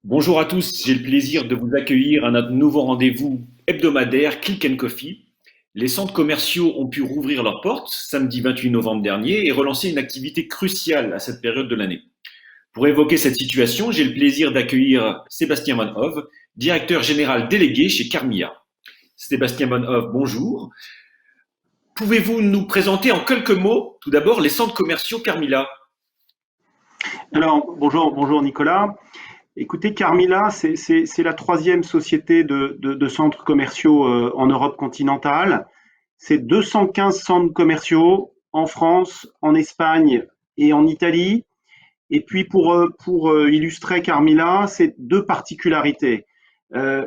Bonjour à tous, j'ai le plaisir de vous accueillir à notre nouveau rendez-vous hebdomadaire Click and Coffee. Les centres commerciaux ont pu rouvrir leurs portes samedi 28 novembre dernier et relancer une activité cruciale à cette période de l'année. Pour évoquer cette situation, j'ai le plaisir d'accueillir Sébastien Van Hove, directeur général délégué chez Carmilla. Sébastien Van Hove, bonjour. Pouvez-vous nous présenter en quelques mots, tout d'abord, les centres commerciaux Carmilla? Alors, bonjour Nicolas. Écoutez, Carmilla, c'est la troisième société de centres commerciaux en Europe continentale. C'est 215 centres commerciaux en France, en Espagne et en Italie. Et puis pour illustrer Carmilla, c'est deux particularités. Euh,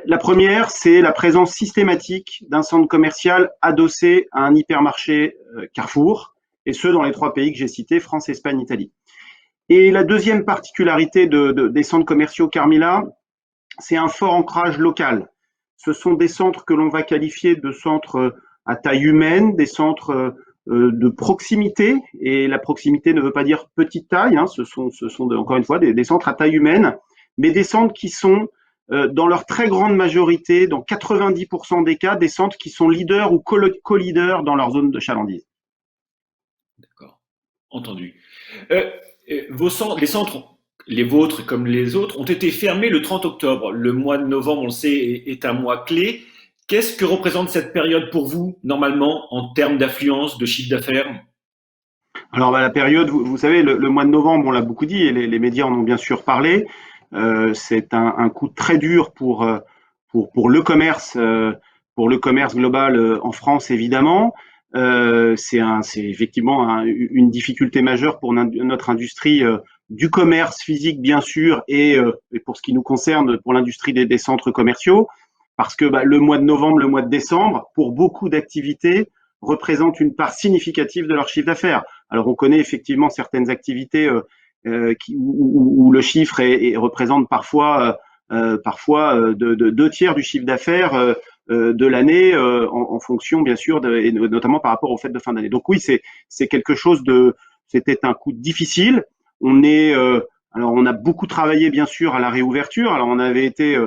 la première, c'est la présence systématique d'un centre commercial adossé à un hypermarché Carrefour, et ce dans les trois pays que j'ai cités, France, Espagne, Italie. Et la deuxième particularité des centres commerciaux Carmilla, c'est un fort ancrage local. Ce sont des centres que l'on va qualifier de centres à taille humaine, des centres de proximité. Et la proximité ne veut pas dire petite taille, hein, ce sont encore une fois des centres à taille humaine, mais des centres qui sont dans leur très grande majorité, dans 90% des cas, des centres qui sont leaders ou co-leaders dans leur zone de chalandise. D'accord, entendu. Euh, les centres, les vôtres comme les autres, ont été fermés le 30 octobre. Le mois de novembre, on le sait, est un mois clé. Qu'est-ce que représente cette période pour vous, normalement, en termes d'affluence, de chiffre d'affaires? Alors la période, vous savez, le mois de novembre, on l'a beaucoup dit, et les médias en ont bien sûr parlé. C'est un coup très dur pour pour le commerce global en France évidemment. C'est effectivement une difficulté majeure pour notre industrie du commerce physique bien sûr et pour ce qui nous concerne pour l'industrie des centres commerciaux, parce que le mois de novembre, le mois de décembre, pour beaucoup d'activités, représente une part significative de leur chiffre d'affaires. Alors on connaît effectivement certaines activités où le chiffre représente parfois de deux tiers du chiffre d'affaires de l'année en fonction bien sûr et notamment par rapport aux fêtes de fin d'année. Donc oui, c'était un coup difficile. Alors on a beaucoup travaillé bien sûr à la réouverture. Alors on avait été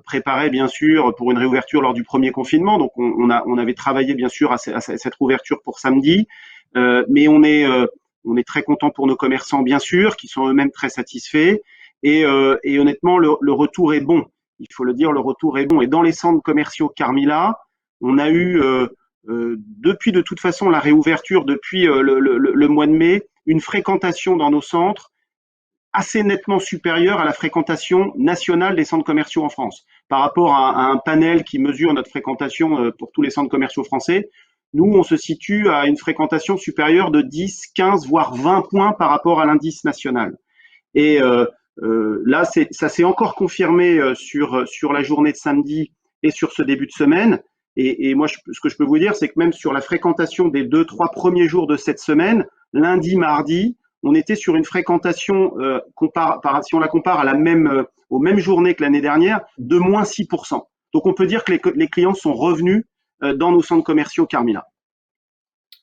préparé bien sûr pour une réouverture lors du premier confinement. Donc on avait travaillé bien sûr à cette réouverture pour samedi, mais on est très content pour nos commerçants bien sûr, qui sont eux-mêmes très satisfaits. Et honnêtement, le retour est bon. Il faut le dire, le retour est bon. Et dans les centres commerciaux Carmilla, on a eu depuis de toute façon la réouverture, depuis le mois de mai, une fréquentation dans nos centres assez nettement supérieure à la fréquentation nationale des centres commerciaux en France. Par rapport à un panel qui mesure notre fréquentation pour tous les centres commerciaux français, nous, on se situe à une fréquentation supérieure de 10, 15, voire 20 points par rapport à l'indice national. Et là, ça s'est encore confirmé sur la journée de samedi et sur ce début de semaine. Et moi, ce que je peux vous dire, c'est que même sur la fréquentation des 2, 3 premiers jours de cette semaine, lundi, mardi, on était sur une fréquentation, si on la compare aux mêmes journées que l'année dernière, de moins 6%. Donc on peut dire que les clients sont revenus dans nos centres commerciaux Carmilla.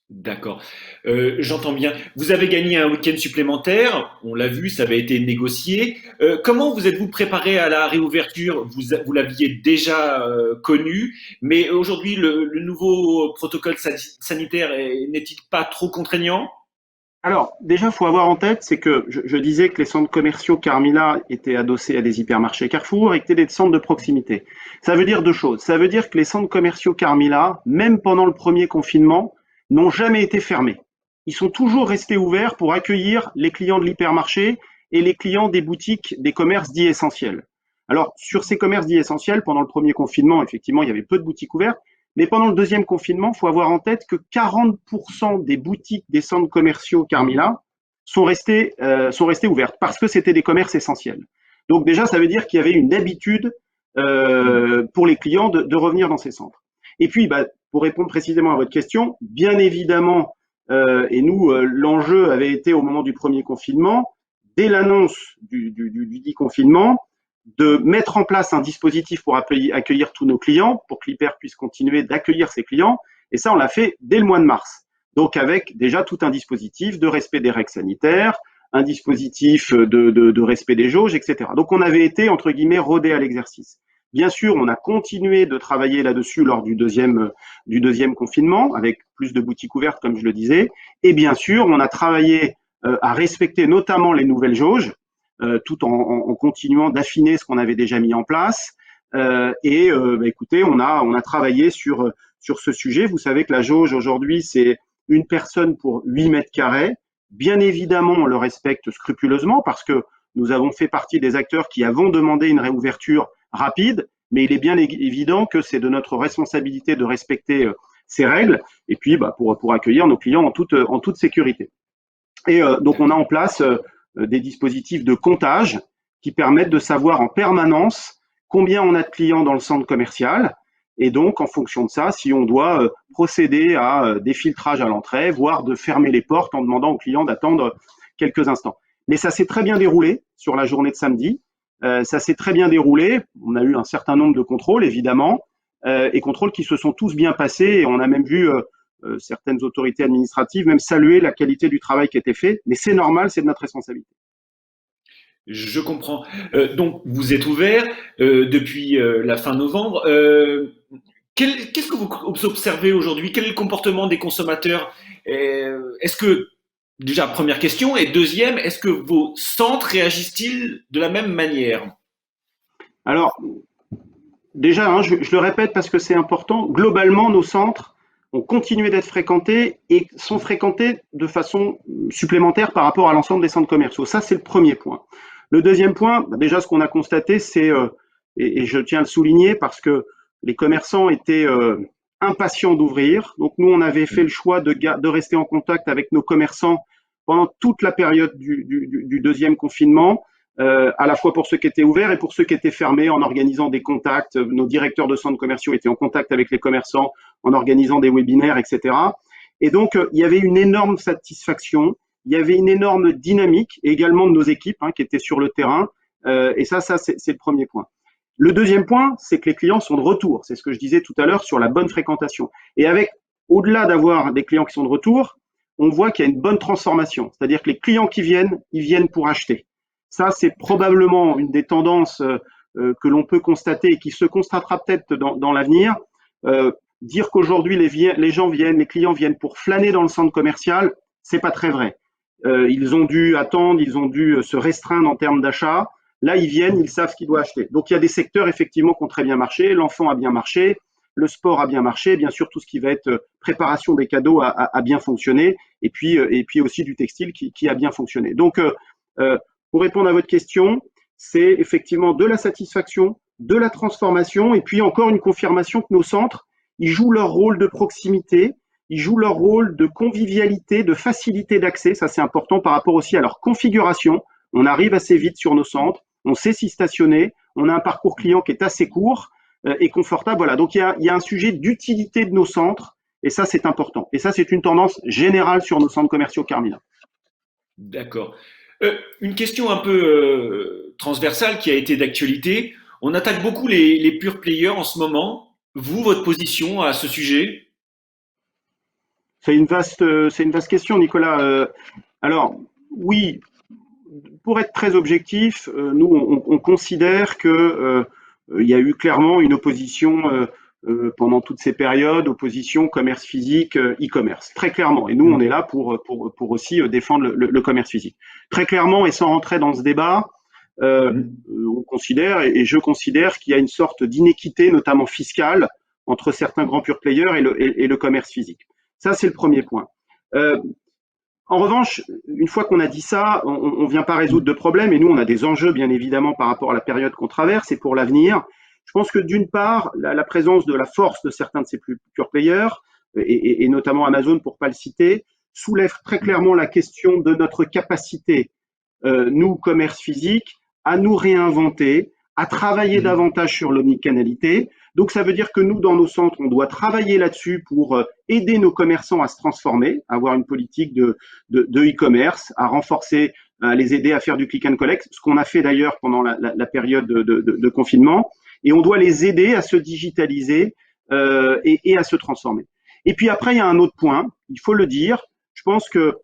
D'accord. J'entends bien. Vous avez gagné un week-end supplémentaire, on l'a vu, ça avait été négocié. Comment vous êtes-vous préparé à la réouverture? Vous l'aviez déjà connu, mais aujourd'hui, le nouveau protocole sanitaire n'est-il pas trop contraignant? Alors, déjà, il faut avoir en tête, c'est que je disais que les centres commerciaux Carmilla étaient adossés à des hypermarchés Carrefour et que étaient des centres de proximité. Ça veut dire deux choses. Ça veut dire que les centres commerciaux Carmilla, même pendant le premier confinement, n'ont jamais été fermés. Ils sont toujours restés ouverts pour accueillir les clients de l'hypermarché et les clients des boutiques, des commerces dits essentiels. Alors, sur ces commerces dits essentiels, pendant le premier confinement, effectivement, il y avait peu de boutiques ouvertes. Mais pendant le deuxième confinement, il faut avoir en tête que 40% des boutiques des centres commerciaux Carmilla sont restées ouvertes parce que c'était des commerces essentiels. Donc déjà, ça veut dire qu'il y avait une habitude pour les clients de revenir dans ces centres. Et puis, pour répondre précisément à votre question, bien évidemment, et nous, l'enjeu avait été au moment du premier confinement, dès l'annonce du dit confinement, de mettre en place un dispositif pour accueillir tous nos clients, pour que l'Hyper puisse continuer d'accueillir ses clients. Et ça, on l'a fait dès le mois de mars. Donc avec déjà tout un dispositif de respect des règles sanitaires, un dispositif de respect des jauges, etc. Donc on avait été, entre guillemets, rodé à l'exercice. Bien sûr, on a continué de travailler là-dessus lors du deuxième confinement, avec plus de boutiques ouvertes, comme je le disais. Et bien sûr, on a travaillé à respecter notamment les nouvelles jauges, tout en continuant d'affiner ce qu'on avait déjà mis en place. Écoutez, on a travaillé sur ce sujet. Vous savez que la jauge aujourd'hui, c'est une personne pour 8 mètres carrés. Bien évidemment, on le respecte scrupuleusement parce que nous avons fait partie des acteurs qui avons demandé une réouverture rapide, mais il est bien évident que c'est de notre responsabilité de respecter ces règles et puis pour accueillir nos clients en toute sécurité. Et donc on a en place des dispositifs de comptage qui permettent de savoir en permanence combien on a de clients dans le centre commercial et donc en fonction de ça, si on doit procéder à des filtrages à l'entrée, voire de fermer les portes en demandant aux clients d'attendre quelques instants. Mais ça s'est très bien déroulé sur la journée de samedi. Ça s'est très bien déroulé. On a eu un certain nombre de contrôles, évidemment, et contrôles qui se sont tous bien passés. Et on a même vu certaines autorités administratives même saluer la qualité du travail qui a été fait. Mais c'est normal, c'est de notre responsabilité. Je comprends. Donc, vous êtes ouvert depuis la fin novembre. Qu'est-ce que vous observez aujourd'hui? Quel est le comportement des consommateurs? Est-ce que, déjà, première question, et deuxième, est-ce que vos centres réagissent-ils de la même manière? Alors, déjà, hein, je le répète parce que c'est important, globalement, nos centres ont continué d'être fréquentés et sont fréquentés de façon supplémentaire par rapport à l'ensemble des centres commerciaux. Ça, c'est le premier point. Le deuxième point, déjà, ce qu'on a constaté, c'est, et je tiens à le souligner parce que les commerçants étaient impatients d'ouvrir. Donc, nous, on avait fait le choix de rester en contact avec nos commerçants pendant toute la période du deuxième confinement, à la fois pour ceux qui étaient ouverts et pour ceux qui étaient fermés, en organisant des contacts. Nos directeurs de centres commerciaux étaient en contact avec les commerçants, en organisant des webinaires, etc. Et donc, il y avait une énorme satisfaction, il y avait une énorme dynamique, et également de nos équipes qui étaient sur le terrain. Et ça c'est le premier point. Le deuxième point, c'est que les clients sont de retour. C'est ce que je disais tout à l'heure sur la bonne fréquentation. Et avec, au-delà d'avoir des clients qui sont de retour, on voit qu'il y a une bonne transformation. C'est-à-dire que les clients qui viennent, ils viennent pour acheter. Ça, c'est probablement une des tendances que l'on peut constater et qui se constatera peut-être dans l'avenir. Dire qu'aujourd'hui les gens viennent, les clients viennent pour flâner dans le centre commercial, c'est pas très vrai. Ils ont dû attendre, ils ont dû se restreindre en termes d'achat. Là, ils viennent, ils savent ce qu'ils doivent acheter. Donc, il y a des secteurs effectivement qui ont très bien marché. L'enfant a bien marché, le sport a bien marché, bien sûr tout ce qui va être préparation des cadeaux a bien fonctionné, et puis aussi du textile qui a bien fonctionné. Donc, pour répondre à votre question, c'est effectivement de la satisfaction, de la transformation, et puis encore une confirmation que nos centres, ils jouent leur rôle de proximité, ils jouent leur rôle de convivialité, de facilité d'accès. Ça, c'est important par rapport aussi à leur configuration. On arrive assez vite sur nos centres, on sait s'y stationner, on a un parcours client qui est assez court et confortable. Voilà, donc il y a un sujet d'utilité de nos centres, et ça, c'est important. Et ça, c'est une tendance générale sur nos centres commerciaux Carmila. D'accord. Une question un peu transversale qui a été d'actualité. On attaque beaucoup les pure players en ce moment. Vous, votre position à ce sujet? C'est une vaste question, Nicolas. Alors, oui, pour être très objectif, nous, on considère que il y a eu clairement une opposition pendant toutes ces périodes, opposition commerce physique, e-commerce, très clairement. Et nous, on est là pour aussi défendre le commerce physique. Très clairement, et sans rentrer dans ce débat, on considère, et je considère qu'il y a une sorte d'inéquité, notamment fiscale, entre certains grands pure players et le commerce physique. Ça, c'est le premier point. En revanche, une fois qu'on a dit ça, on ne vient pas résoudre de problème, et nous, on a des enjeux, bien évidemment, par rapport à la période qu'on traverse et pour l'avenir. Je pense que d'une part, la présence de la force de certains de ces pure players, et notamment Amazon, pour pas le citer, soulève très clairement la question de notre capacité, nous, commerce physique, à nous réinventer, à travailler davantage sur l'omnicanalité. Donc, ça veut dire que nous, dans nos centres, on doit travailler là-dessus pour aider nos commerçants à se transformer, à avoir une politique de e-commerce, à renforcer, à les aider à faire du click and collect, ce qu'on a fait d'ailleurs pendant la période de confinement. Et on doit les aider à se digitaliser et à se transformer. Et puis après, il y a un autre point, il faut le dire, je pense que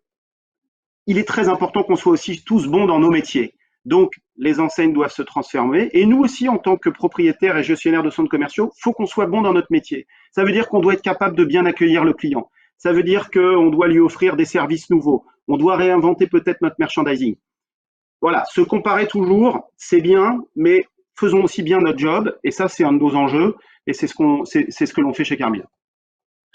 il est très important qu'on soit aussi tous bons dans nos métiers. Donc, les enseignes doivent se transformer. Et nous aussi, en tant que propriétaires et gestionnaires de centres commerciaux, il faut qu'on soit bon dans notre métier. Ça veut dire qu'on doit être capable de bien accueillir le client. Ça veut dire qu'on doit lui offrir des services nouveaux. On doit réinventer peut-être notre merchandising. Voilà, se comparer toujours, c'est bien, mais faisons aussi bien notre job. Et ça, c'est un de nos enjeux. Et c'est ce que l'on fait chez Carmila.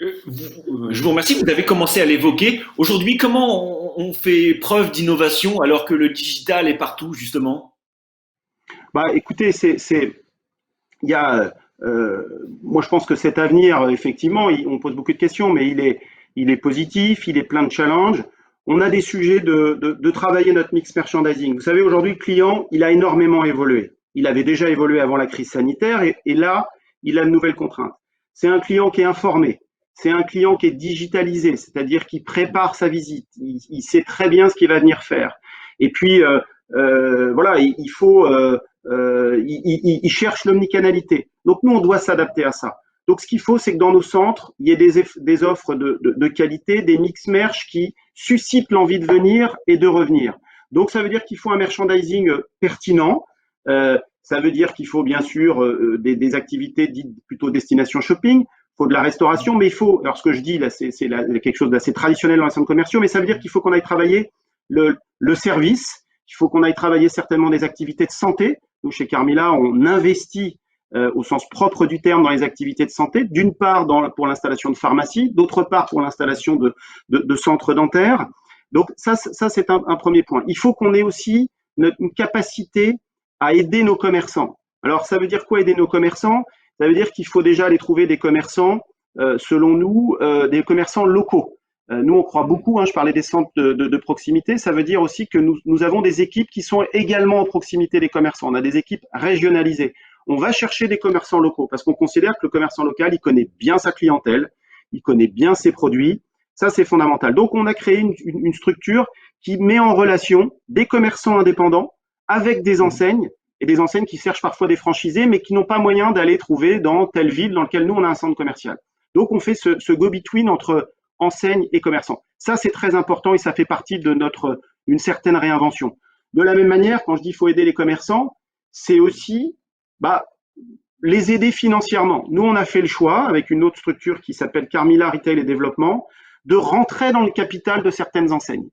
Je vous remercie, vous avez commencé à l'évoquer. Aujourd'hui, comment on fait preuve d'innovation alors que le digital est partout, justement? Bah, écoutez, il y a, moi je pense que cet avenir, effectivement, on pose beaucoup de questions, mais il est positif, il est plein de challenges. On a des sujets de travailler notre mix merchandising. Vous savez, aujourd'hui, le client, il a énormément évolué. Il avait déjà évolué avant la crise sanitaire et là, il a de nouvelles contraintes. C'est un client qui est informé. C'est un client qui est digitalisé, c'est-à-dire qui prépare sa visite. Il sait très bien ce qu'il va venir faire. Et puis, voilà, il faut, il cherche l'omnicanalité. Donc nous, on doit s'adapter à ça. Donc ce qu'il faut, c'est que dans nos centres, il y ait des offres de qualité, des mix merch qui suscitent l'envie de venir et de revenir. Donc ça veut dire qu'il faut un merchandising pertinent. Ça veut dire qu'il faut bien sûr des activités dites plutôt destination shopping. Il faut de la restauration, mais il faut, alors ce que je dis là, c'est quelque chose d'assez traditionnel dans les centres commerciaux, mais ça veut dire qu'il faut qu'on aille travailler le service, il faut qu'on aille travailler certainement des activités de santé. Nous, chez Carmila, on investit au sens propre du terme dans les activités de santé, d'une part pour l'installation de pharmacies, d'autre part pour l'installation de centres dentaires. Donc ça c'est un premier point. Il faut qu'on ait aussi une capacité à aider nos commerçants. Alors ça veut dire quoi aider nos commerçants? Ça veut dire qu'il faut déjà aller trouver des commerçants, selon nous, des commerçants locaux. Nous, on croit beaucoup, je parlais des centres de proximité, ça veut dire aussi que nous avons des équipes qui sont également en proximité des commerçants. On a des équipes régionalisées. On va chercher des commerçants locaux parce qu'on considère que le commerçant local, il connaît bien sa clientèle, il connaît bien ses produits. Ça, c'est fondamental. Donc, on a créé une structure qui met en relation des commerçants indépendants avec des enseignes et des enseignes qui cherchent parfois des franchisés, mais qui n'ont pas moyen d'aller trouver dans telle ville dans laquelle nous, on a un centre commercial. Donc, on fait ce go-between entre enseignes et commerçants. Ça, c'est très important et ça fait partie de une certaine réinvention. De la même manière, quand je dis qu'il faut aider les commerçants, c'est aussi les aider financièrement. Nous, on a fait le choix, avec une autre structure qui s'appelle Carmila Retail et Développement, de rentrer dans le capital de certaines enseignes.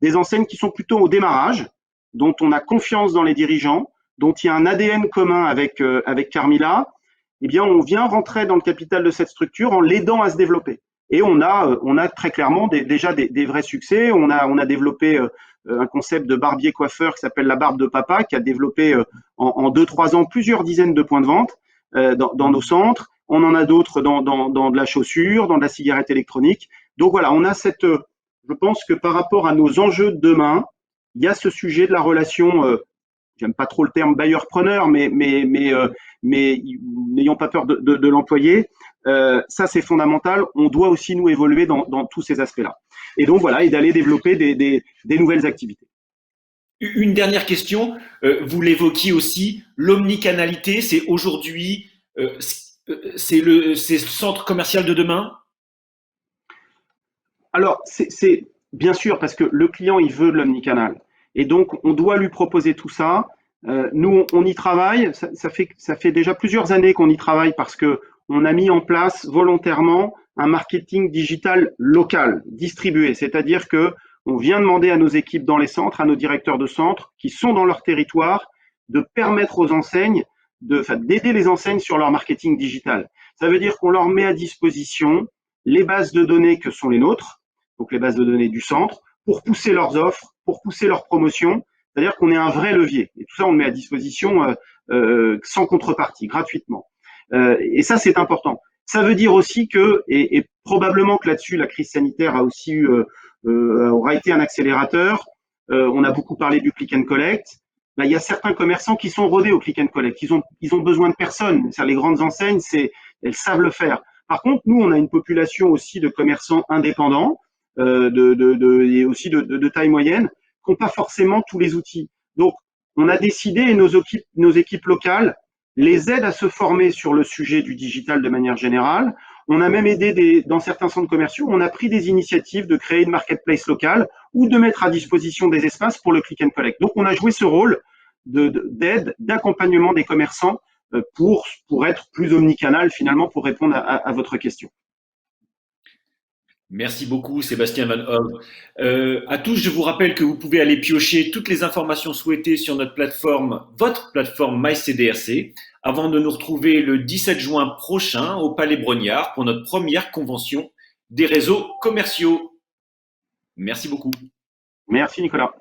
Des enseignes qui sont plutôt au démarrage, dont on a confiance dans les dirigeants, dont il y a un ADN commun avec Carmila. Eh bien, on vient rentrer dans le capital de cette structure en l'aidant à se développer. Et on a très clairement déjà des vrais succès. On a développé un concept de barbier coiffeur qui s'appelle la barbe de papa, qui a développé en 2-3 ans plusieurs dizaines de points de vente dans nos centres. On en a d'autres dans de la chaussure, dans de la cigarette électronique. Donc voilà, on a je pense que par rapport à nos enjeux de demain, il y a ce sujet de la relation, j'aime pas trop le terme bailleur-preneur, mais n'ayons pas peur de l'employer. Ça, c'est fondamental. On doit aussi nous évoluer dans tous ces aspects-là. Et donc voilà, et d'aller développer des nouvelles activités. Une dernière question, vous l'évoquiez aussi, l'omnicanalité, c'est aujourd'hui, c'est le centre commercial de demain? Alors, c'est bien sûr parce que le client, il veut de l'omnicanal. Et donc, on doit lui proposer tout ça. Nous, on y travaille. Ça fait déjà plusieurs années qu'on y travaille parce que on a mis en place volontairement un marketing digital local, distribué. C'est-à-dire que on vient demander à nos équipes dans les centres, à nos directeurs de centres qui sont dans leur territoire, de permettre aux enseignes, d'aider les enseignes sur leur marketing digital. Ça veut dire qu'on leur met à disposition les bases de données que sont les nôtres, donc les bases de données du centre, pour pousser leurs offres, pour pousser leurs promotions. C'est-à-dire qu'on est un vrai levier. Et tout ça, on le met à disposition sans contrepartie, gratuitement. Et ça, c'est important. Ça veut dire aussi que, et probablement que là-dessus, la crise sanitaire a aussi aura été un accélérateur. On a beaucoup parlé du click and collect. Là, il y a certains commerçants qui sont rodés au click and collect. Ils ont besoin de personne. Les grandes enseignes, elles savent le faire. Par contre, nous, on a une population aussi de commerçants indépendants, et aussi de taille moyenne, qui n'ont pas forcément tous les outils. Donc, on a décidé, et nos équipes locales les aident à se former sur le sujet du digital de manière générale, On a même aidé dans certains centres commerciaux, on a pris des initiatives de créer une marketplace locale ou de mettre à disposition des espaces pour le click and collect. Donc, on a joué ce rôle d'aide, d'accompagnement des commerçants pour être plus omnicanal finalement pour répondre à votre question. Merci beaucoup, Sébastien Van Hove. À tous, je vous rappelle que vous pouvez aller piocher toutes les informations souhaitées sur notre plateforme, votre plateforme MyCDRC, avant de nous retrouver le 17 juin prochain au Palais Brognard pour notre première convention des réseaux commerciaux. Merci beaucoup. Merci Nicolas.